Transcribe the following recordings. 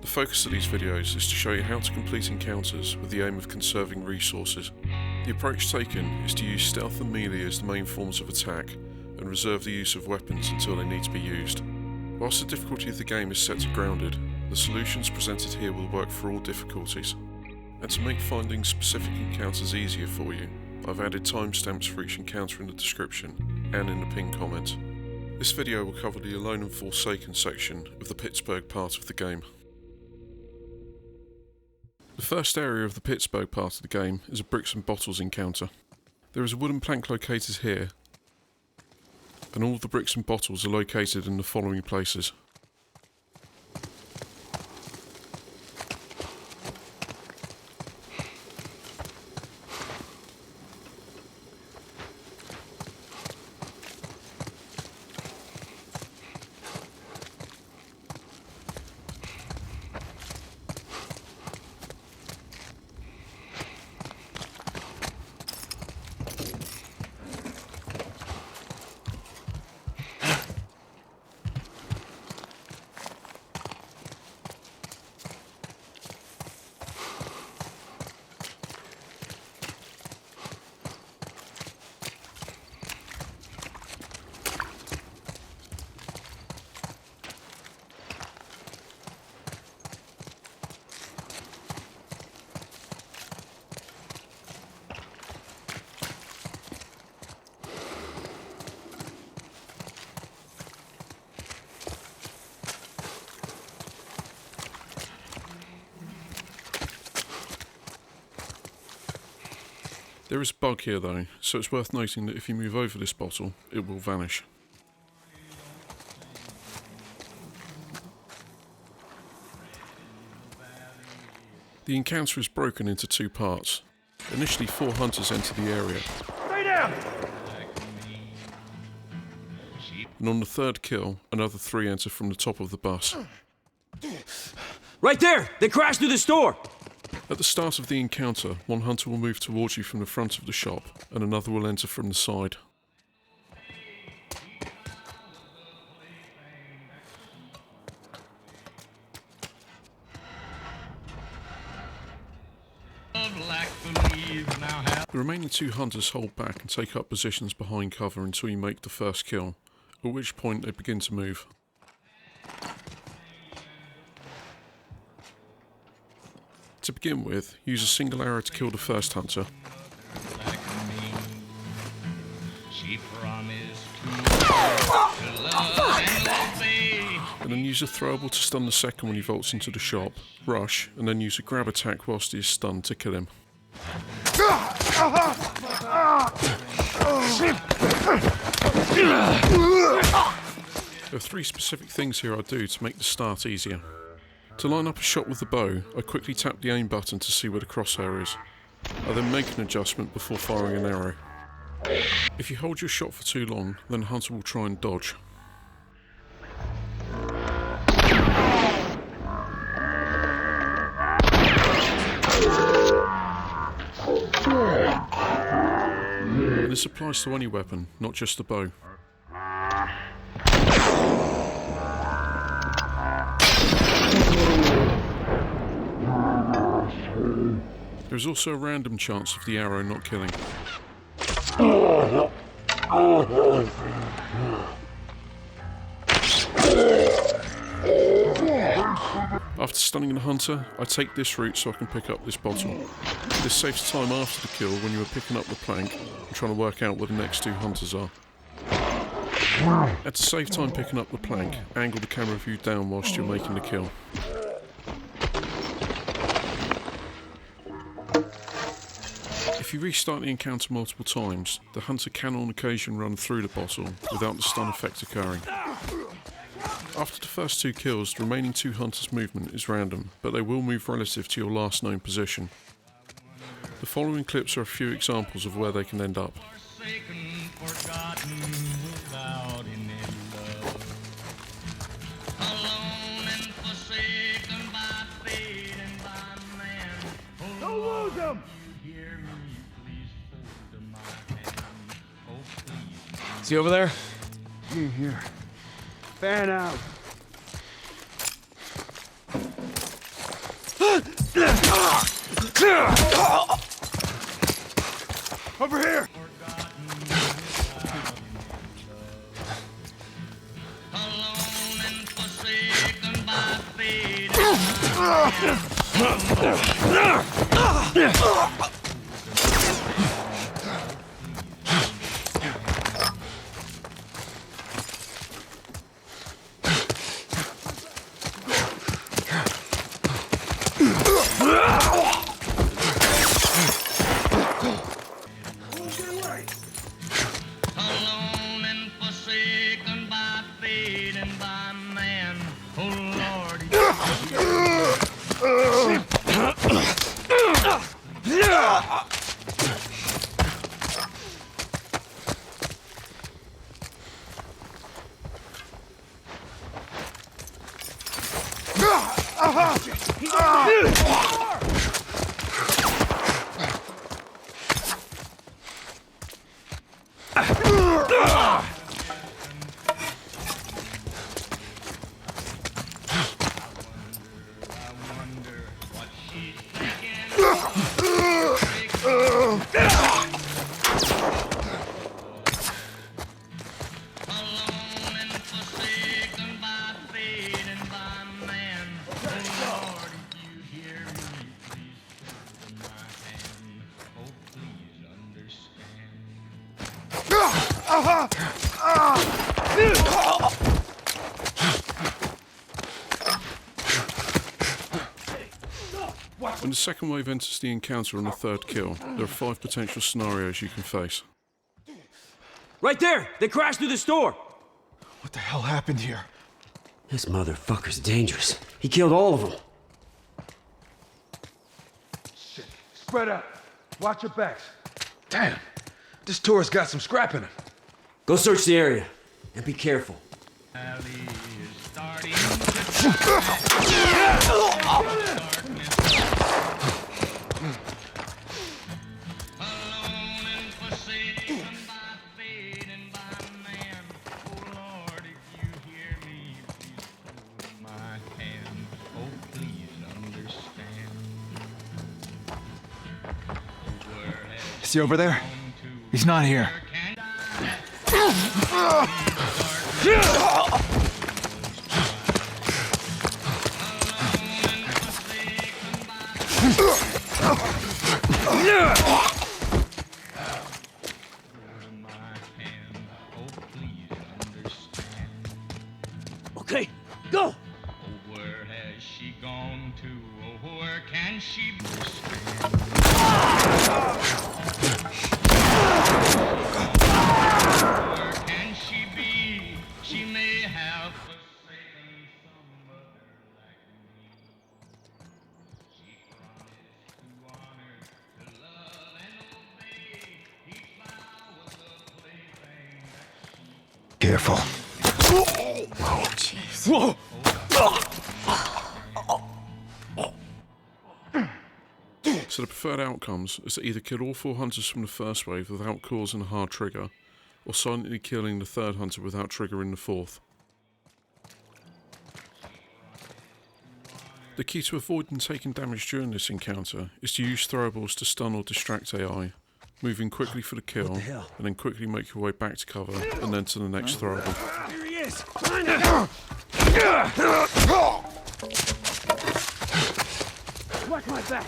focus of these videos is to show you how to complete encounters with the aim of conserving resources. The approach taken is to use stealth and melee as the main forms of attack, and reserve the use of weapons until they need to be used. Whilst the difficulty of the game is set to grounded, the solutions presented here will work for all difficulties. And to make finding specific encounters easier for you, I've added timestamps for each encounter in the description and in the pinned comment. This video will cover the Alone and Forsaken section of the Pittsburgh part of the game. The first area of the Pittsburgh part of the game is a bricks and bottles encounter. There is a wooden plank located here, and all of the bricks and bottles are located in the following places. There is a bug here though, so it's worth noting that if you move over this bottle, it will vanish. The encounter is broken into two parts. Initially 4 hunters enter the area. Stay down! And on the third kill, another 3 enter from the top of the bus. Right there! They crashed through the store! At the start of the encounter, one hunter will move towards you from the front of the shop, and another will enter from the side. The remaining 2 hunters hold back and take up positions behind cover until you make the first kill, at which point they begin to move. To begin with, use a single arrow to kill the first hunter. And then use a throwable to stun the second when he vaults into the shop, rush, and then use a grab attack whilst he is stunned to kill him. There are 3 specific things here I do to make the start easier. To line up a shot with the bow, I quickly tap the aim button to see where the crosshair is. I then make an adjustment before firing an arrow. If you hold your shot for too long, then the hunter will try and dodge. And this applies to any weapon, not just the bow. There is also a random chance of the arrow not killing. After stunning the hunter, I take this route so I can pick up this bottle. This saves time after the kill when you are picking up the plank and trying to work out where the next 2 hunters are. And to save time picking up the plank, angle the camera view down whilst you're making the kill. If you restart the encounter multiple times, the hunter can on occasion run through the bottle without the stun effect occurring. After the first 2 kills, the remaining 2 hunters' movement is random, but they will move relative to your last known position. The following clips are a few examples of where they can end up. Don't lose him! Is he over there? Here. Fan out. Over here! Alone and forsaken by fate. Alone and forsaken by fate and by man. Oh Lord. Alone and forsaken by fate and by man. Oh Lord, if you hear me, please take my hand. Oh, please understand. When the second wave enters the encounter on the third kill, there are 5 potential scenarios you can face. Right there! They crashed through the store! What the hell happened here? This motherfucker's dangerous. He killed all of them. Shit. Spread out. Watch your backs. Damn, this tourist got some scrap in him. Go search the area. And be careful. Alley is starting to alone and forsaken by fate and by man. Oh Lord, if you hear me, please hold my hand. Oh, please understand. Where has Is he over there? gone to? He's not here. Can Okay, go! where has she gone to? Oh, where can she be? Where can she be? She may have forsaken some other like me. She promised to honor, to love and obey. Each vow was a plaything that she Careful. Whoa! So the preferred outcomes is to either kill all 4 hunters from the first wave without causing a hard trigger, or silently killing the third hunter without triggering the fourth. The key to avoiding taking damage during this encounter is to use throwables to stun or distract AI, moving quickly for the kill, hell? and then quickly make your way back to cover, and then to the next throwable. Here he is! Watch my back!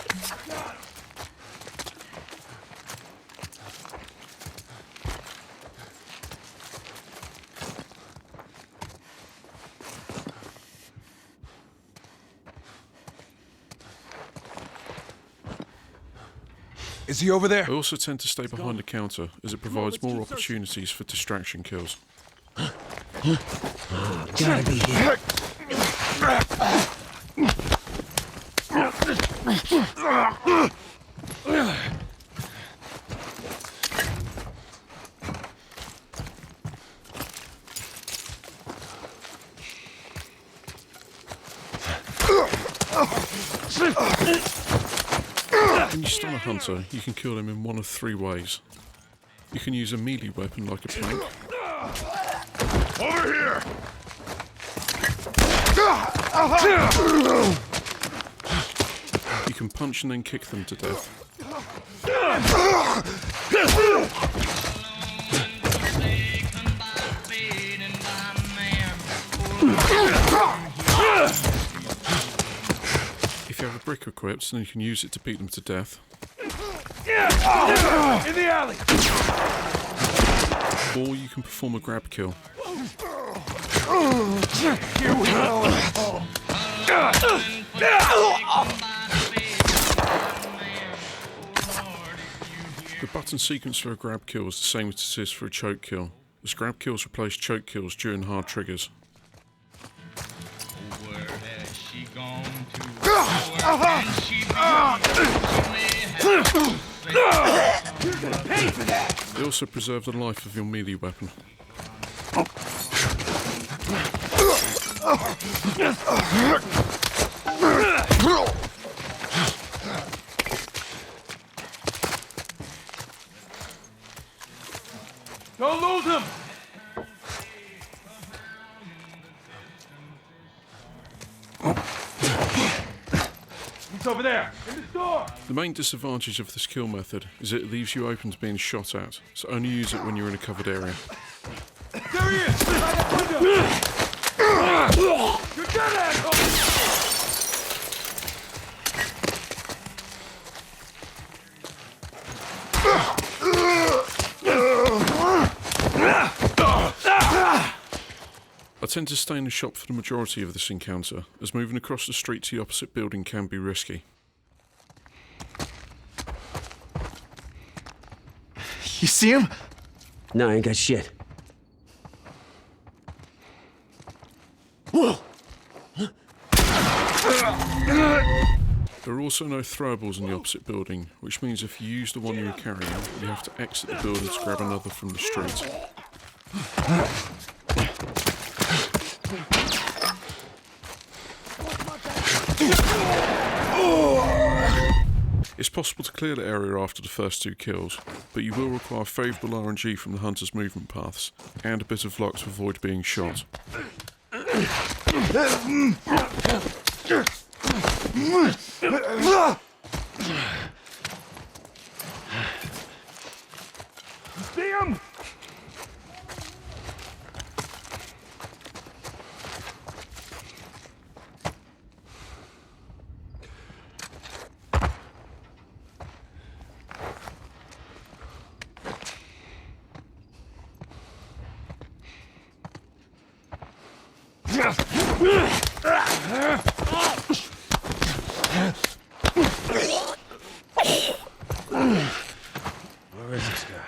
Is he over there? I also tend to stay behind the counter as it provides more opportunities for distraction kills. Gotta be here. When you stun a hunter, you can kill them in one of 3 ways. You can use a melee weapon like a plank. Over here! You can punch and then kick them to death. If you have a brick equipped, then you can use it to beat them to death. In the alley! Or you can perform a grab kill. Here we go! The button sequence for a grab kill is the same as it is for a choke kill, as grab kills replace choke kills during hard triggers. Where has she gone to? Where can she be? They also preserve the life of your melee weapon. Don't lose him! He's over there, in the store! The main disadvantage of this kill method is it leaves you open to being shot at, so only use it when you're in a covered area. There he is! By that window! You're dead, asshole! I tend to stay in the shop for the majority of this encounter, as moving across the street to the opposite building can be risky. You see him? No, I ain't got shit. There are also no throwables in the opposite building, which means if you use the one you're carrying, you have to exit the building to grab another from the street. It's possible to clear the area after the first two kills, but you will require favourable RNG from the hunter's movement paths, and a bit of luck to avoid being shot. See him? Where is this guy?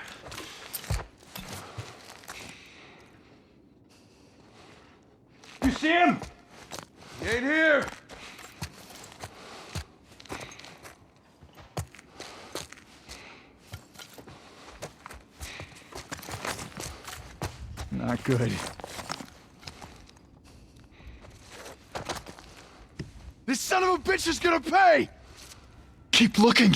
You see him? He ain't here. Not good. This son of a bitch is gonna pay! Keep looking!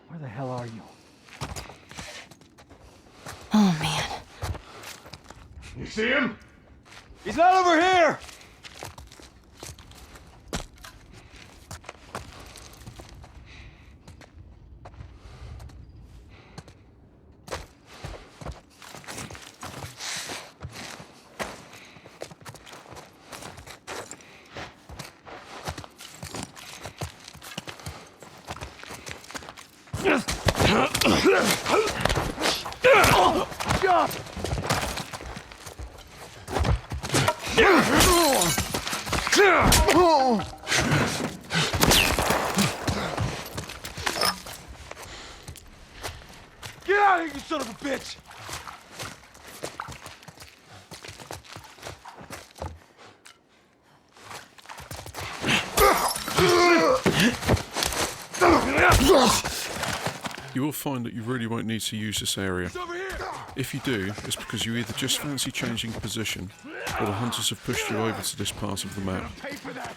Where the hell are you? Oh, man. You see him? He's not over here! Get out of here, you son of a bitch! You will find that you really won't need to use this area. He's over here! If you do, it's because you either just fancy changing position, or the hunters have pushed you over to this part of the map. Pay for that!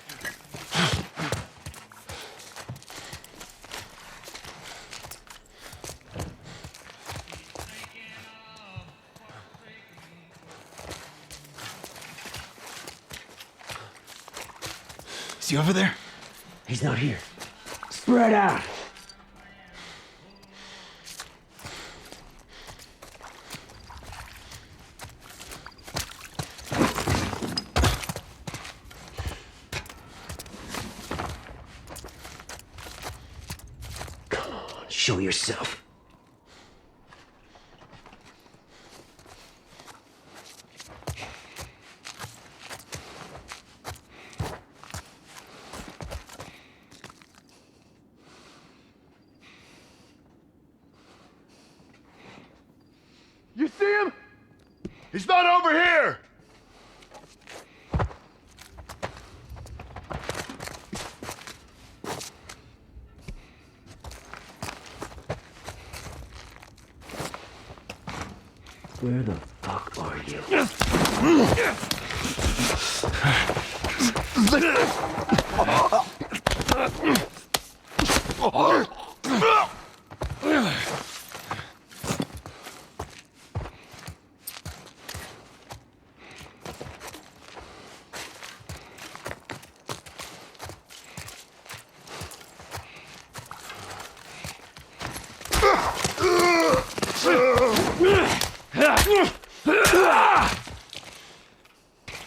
Is he over there? He's not here. Spread out! Come on, show yourself. You see him? He's not over here! Where the fuck are you?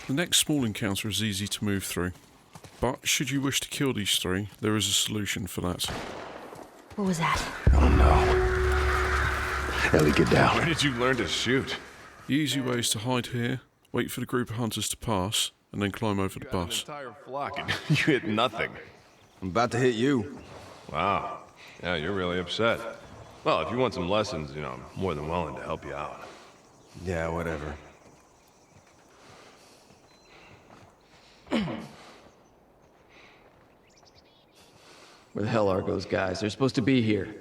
The next small encounter is easy to move through, but should you wish to kill these three, there is a solution for that. What was that? Oh no. Ellie, get down. Where did you learn to shoot? The easy way is to hide here, wait for the group of hunters to pass, and then climb over the Got an bus. entire flock and you hit nothing. I'm about to hit you. Wow. Yeah, you're really upset. Well, if you want some lessons, you know, I'm more than willing to help you out. Yeah, whatever. Where the hell are those guys? They're supposed to be here.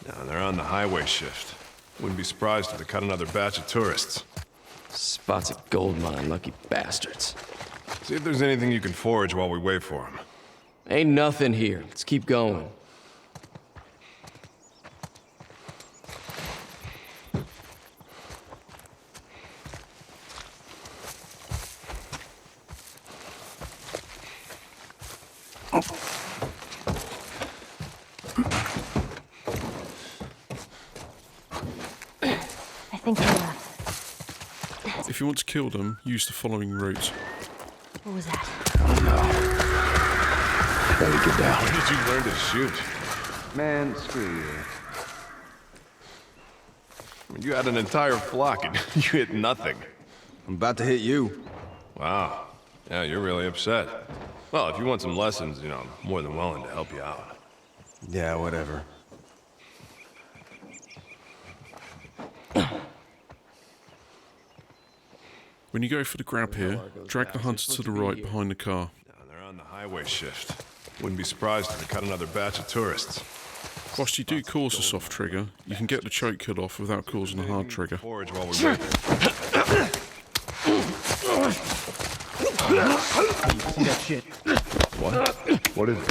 Now, they're on the highway shift. Wouldn't be surprised if they cut another batch of tourists. Spots a gold mine, lucky bastards. See if there's anything you can forage while we wait for them. Ain't nothing here. Let's keep going. I think they left. If you want to kill them, use the following route. What was that? Ellie, get down. Where did you learn to shoot? Man, screw you. I mean, you had an entire flock and you hit nothing. I'm about to hit you. Wow. Yeah, you're really upset. Well, if you want some lessons, you know, I'm more than willing to help you out. Yeah, whatever. When you go for the grab here, drag the hunter to the right behind the car. Now, they're on the highway shift. Wouldn't be surprised if they cut another batch of tourists. Whilst you do cause a soft trigger, you can get the choke kill off without causing a hard trigger. Forage while we wait. See that shit? What? What is it?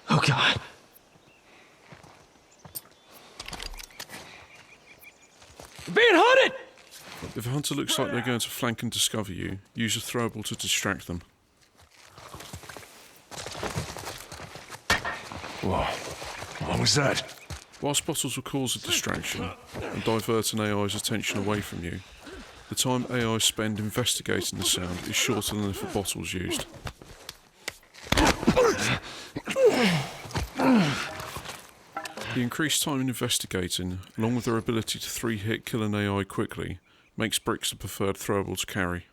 Oh, God. We're being hunted! If a hunter looks like they're going to flank and discover you, use a throwable to distract them. Whoa. What was that? Whilst bottles will cause a distraction and divert an AI's attention away from you, the time AI spend investigating the sound is shorter than if a bottle's used. The increased time in investigating, along with their ability to 3-hit kill an AI quickly, makes bricks the preferred throwable to carry.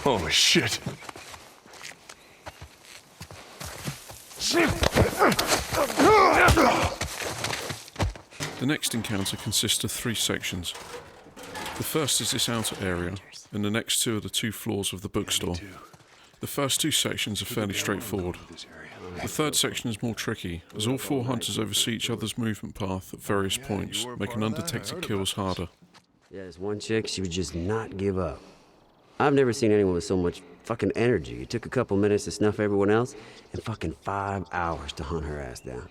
Holy shit. The next encounter consists of 3 sections. The first is this outer area, and the next 2 are the 2 floors of the bookstore. The first 2 sections are fairly straightforward. The third section is more tricky, as all 4 hunters oversee each other's movement path at various points, making undetected kills harder. Yeah, this one chick, she would just not give up. I've never seen anyone with so much fucking energy. It took a couple minutes to snuff everyone else, and fucking 5 hours to hunt her ass down.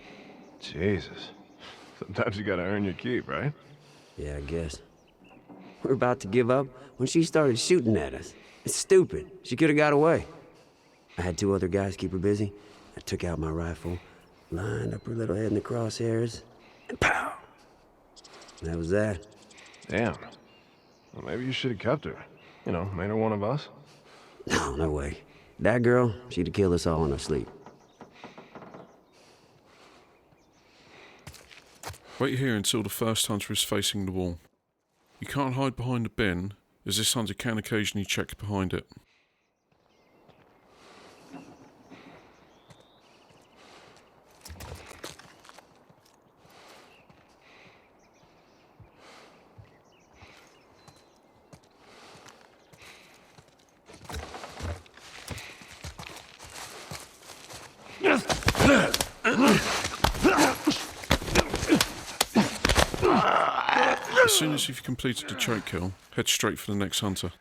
Jesus. Sometimes you gotta earn your keep, right? Yeah, I guess. We were about to give up when she started shooting at us. It's stupid. She could have got away. I had 2 other guys keep her busy. I took out my rifle, lined up her little head in the crosshairs, and pow! That was that. Damn. Well, maybe you should have kept her. You know, made her one of us. No, no way. That girl, she'd have killed us all in her sleep. Wait here until the first hunter is facing the wall. You can't hide behind the bin, as this hunter can occasionally check behind it. As soon as you've completed the choke kill, head straight for the next hunter.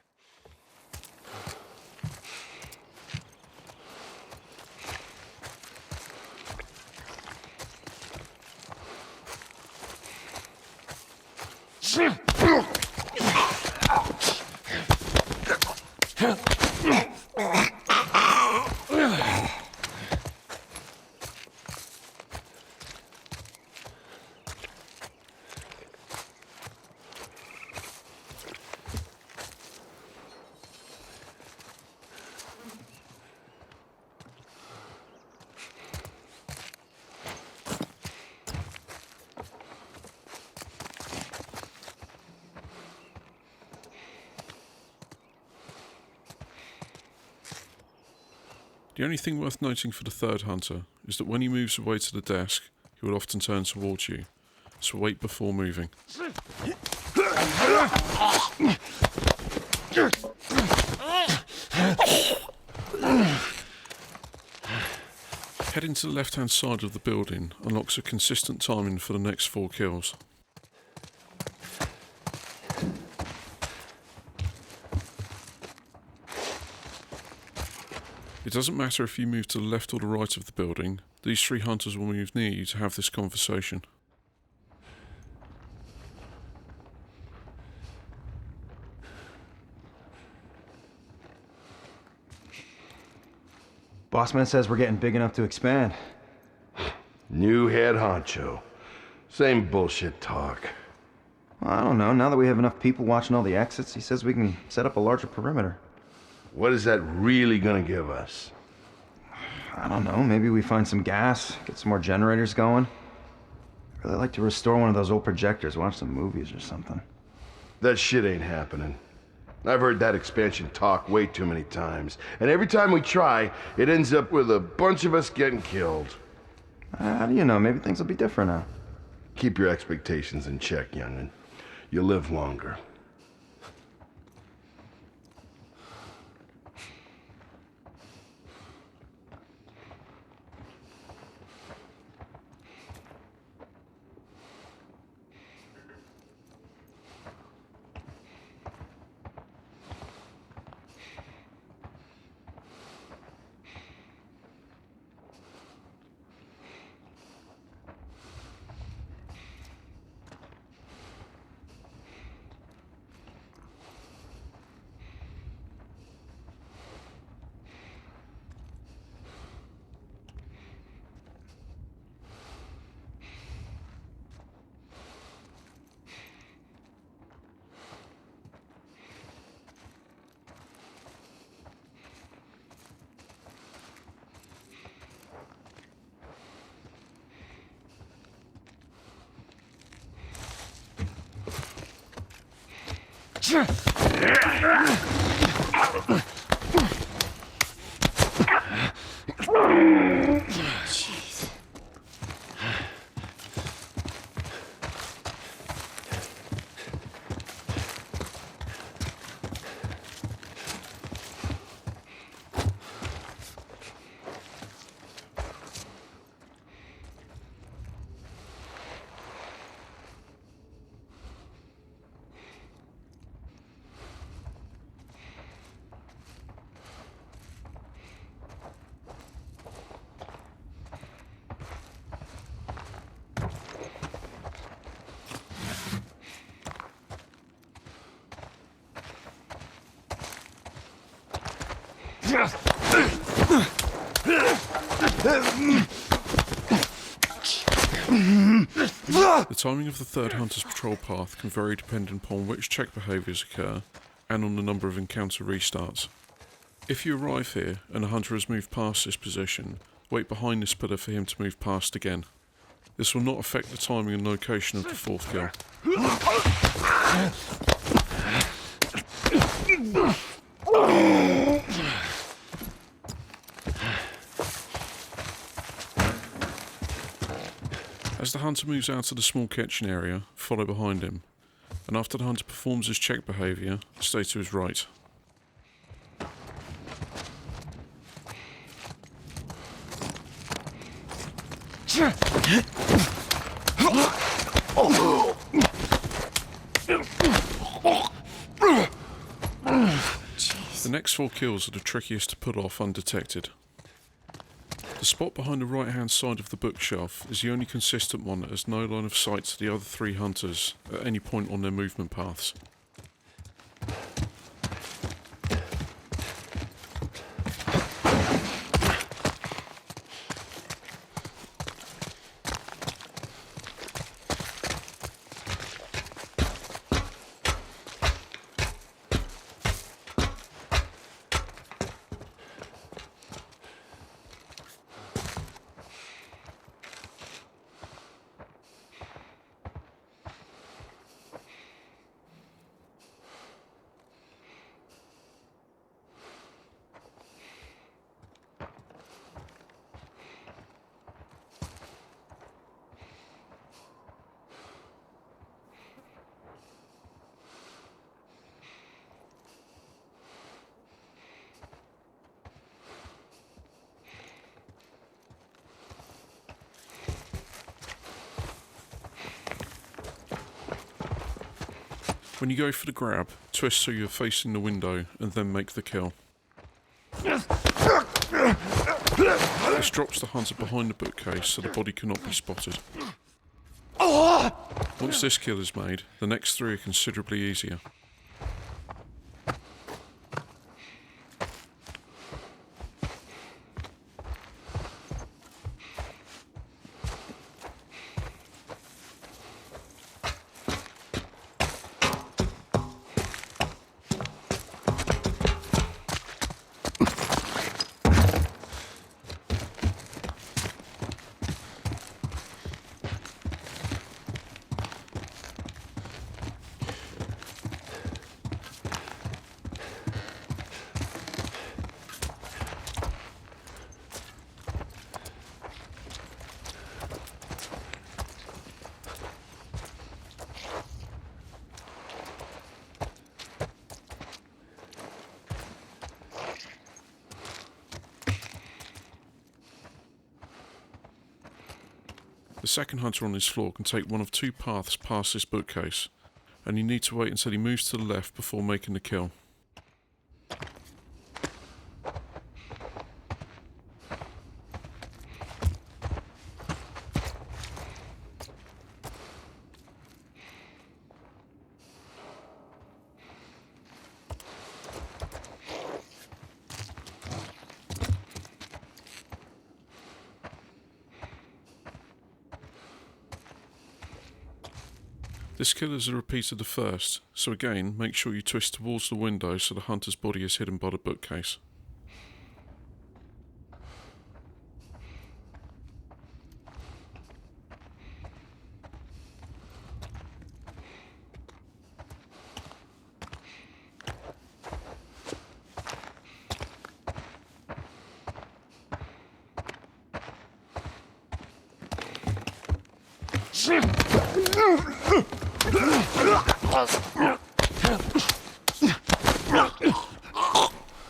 The only thing worth noting for the third hunter is that when he moves away to the desk, he will often turn towards you, so wait before moving. Heading to the left-hand side of the building unlocks a consistent timing for the next 4 kills. It doesn't matter if you move to the left or the right of the building, these 3 hunters will move near you to have this conversation. Bossman says we're getting big enough to expand. New head honcho. Same bullshit talk. Well, I don't know. Now that we have enough people watching all the exits, he says we can set up a larger perimeter. What is that really gonna give us? I don't know. Maybe we find some gas, get some more generators going. I'd really like to restore one of those old projectors, watch some movies or something. That shit ain't happening. I've heard that expansion talk way too many times. And every time we try, it ends up with a bunch of us getting killed. How do you know? Maybe things will be different now. Keep your expectations in check, young'un. You'll live longer. Jeez. The timing of the third hunter's patrol path can vary depending upon which check behaviours occur and on the number of encounter restarts. If you arrive here and a hunter has moved past this position, wait behind this pillar for him to move past again. This will not affect the timing and location of the fourth kill. As the hunter moves out of the small kitchen area, follow behind him, and after the hunter performs his check behaviour, stay to his right. The next 4 kills are the trickiest to pull off undetected. The spot behind the right hand side of the bookshelf is the only consistent one that has no line of sight to the other 3 hunters at any point on their movement paths. When you go for the grab, twist so you're facing the window and then make the kill. This drops the hunter behind the bookcase so the body cannot be spotted. Once this kill is made, the next 3 are considerably easier. The second hunter on this floor can take one of 2 paths past this bookcase, and you need to wait until he moves to the left before making the kill. This kill is a repeat of the first, so again, make sure you twist towards the window so the hunter's body is hidden by the bookcase.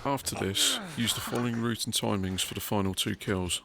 After this, use the following route and timings for the final 2 kills.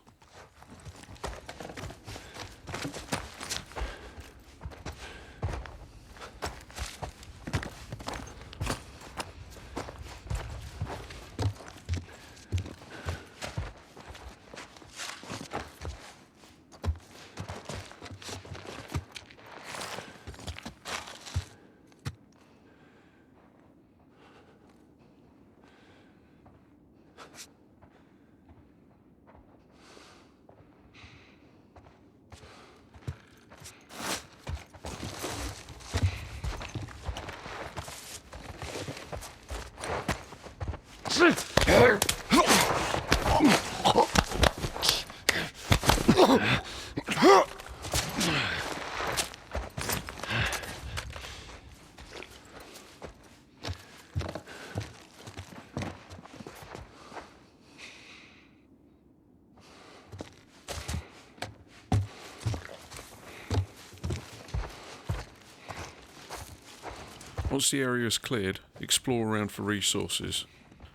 Once the area is cleared, explore around for resources.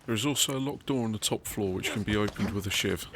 There is also a locked door on the top floor which can be opened with a shiv.